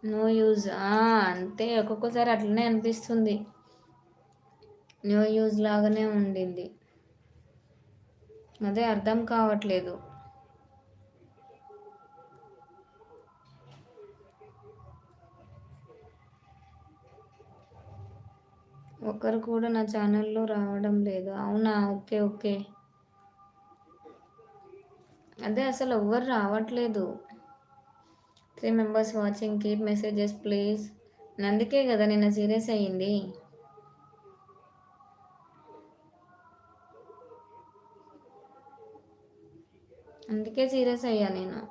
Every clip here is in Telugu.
No use. అంతే ఒక్కొక్కసారి అట్లనే అనిపిస్తుంది. నో యూజ్ లాగానే ఉండింది. అదే అర్థం కావట్లేదు. ఒకరు కూడా నా ఛానల్‌లో రావడం లేదు. అవునా? ఓకే. ఓకే. అదే అసలు ఎవ్వరు రావట్లేదు. 3 members watching keep messages please. అందుకే కదా నిన్న సీరియస్ అయ్యింది. అందుకే సీరియస్ అయ్యా నేను.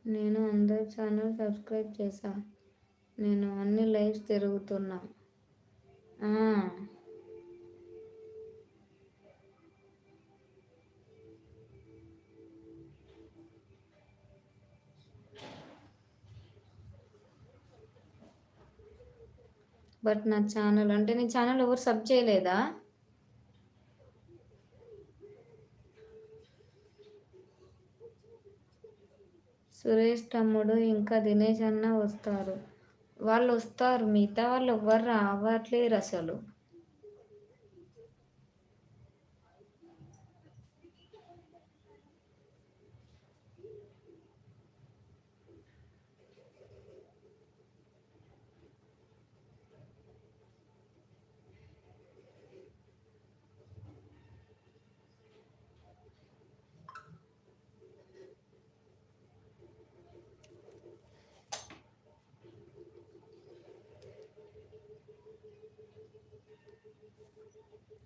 నేను అందరి ఛానల్ సబ్స్క్రైబ్ చేశా. నేను అన్ని లైవ్స్ తిరుగుతున్నా. ఆ, బట్ నా ఛానల్ అంటే నీ ఛానల్ ఎవరు సబ్ చేయలేదా? సురేష్ తమ్ముడు ఇంకా దినేష్ అన్న వస్తారు. వాళ్ళు వస్తారు, మిగతా వాళ్ళు ఎవ్వరు రావట్లేరు అసలు.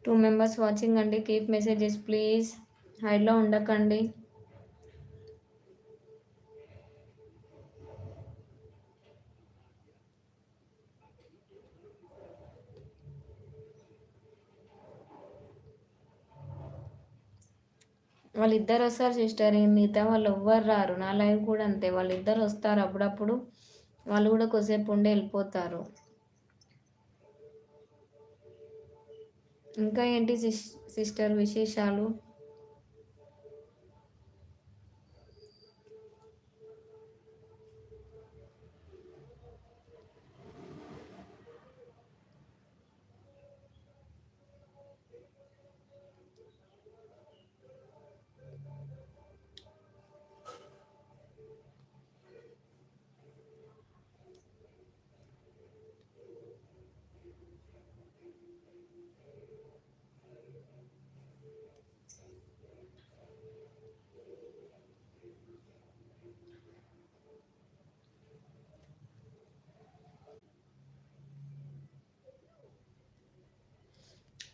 టూ మెంబర్స్ వాచింగ్ అండి, కీప్ మెసేజెస్ ప్లీజ్. హైడ్లో ఉండకండి. వాళ్ళిద్దరు వస్తారు సిస్టర్, మిగతా వాళ్ళు ఎవ్వరు రారు. నా లైవ్ కూడా అంతే, వాళ్ళిద్దరు వస్తారు అప్పుడప్పుడు. వాళ్ళు కూడా కొద్దిసేపు ఉండి వెళ్ళిపోతారు. ఇంకా ఏంటి సిస్టర్ విశేషాలు?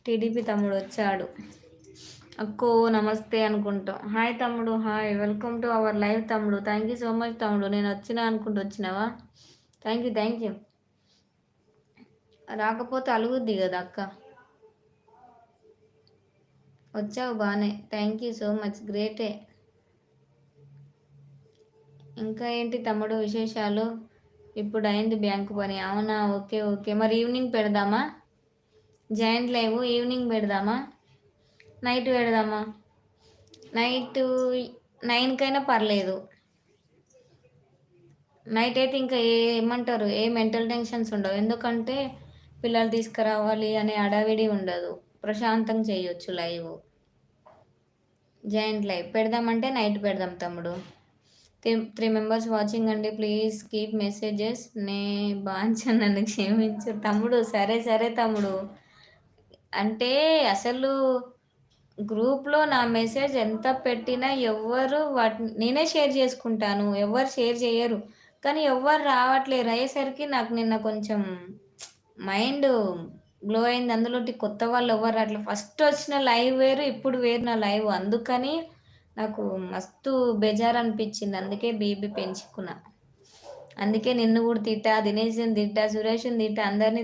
టీడీపీ తమ్ముడు వచ్చాడు. అక్కో నమస్తే అనుకుంటాం. హాయ్ తమ్ముడు, hi, welcome to our live తమ్ముడు. థ్యాంక్ యూ సో మచ్ తమ్ముడు. నేను వచ్చినా అనుకుంటూ వచ్చినావా? Thank you. రాకపోతే అలుగుద్ది కదా అక్క. వచ్చావు బాగానే, థ్యాంక్ యూ సో మచ్, గ్రేటే. ఇంకా ఏంటి తమ్ముడు విశేషాలు? ఇప్పుడు అయింది బ్యాంకు పని. అవునా? Okay okay. మరి ఈవినింగ్ పెడదామా? జాయింట్ లైవ్ ఈవినింగ్ పెడదామా? నైట్ పెడదామా? నైట్ 9కైనా పర్లేదు. నైట్ అయితే ఇంకా ఏమంటారు, ఏ మెంటల్ టెన్షన్స్ ఉండవు. ఎందుకంటే పిల్లలు తీసుకురావాలి అనే అడావిడి ఉండదు. ప్రశాంతంగా చేయొచ్చు లైవ్. జాయింట్ లైవ్ పెడదామంటే నైట్ పెడదాం తమ్ముడు. 3 మెంబర్స్ వాచింగ్ అండి, ప్లీజ్ కీప్ మెసేజెస్. బాంచ నన్ను క్షమించు తమ్ముడు. సరే సరే తమ్ముడు. అంటే అసలు గ్రూప్లో నా మెసేజ్ ఎంత పెట్టినా ఎవ్వరు నేనే షేర్ చేసుకుంటాను, ఎవ్వరు షేర్ చేయరు. కానీ ఎవ్వరు రావట్లేరు. అయ్యేసరికి నాకు నిన్న కొంచెం మైండ్ బ్లో అయింది. అందులో కొత్త వాళ్ళు ఎవ్వరు అట్లా ఫస్ట్ వచ్చిన లైవ్ వేరు, ఇప్పుడు వేరు నా లైవ్. అందుకని నాకు మస్తు బేజారు అనిపించింది. అందుకే బీబీ పెంచుకున్నా. అందుకే నిన్ను కూడా తిట్టా, దినేష్ని తిట్టా, సురేష్ని తిట్టా, అందరినీ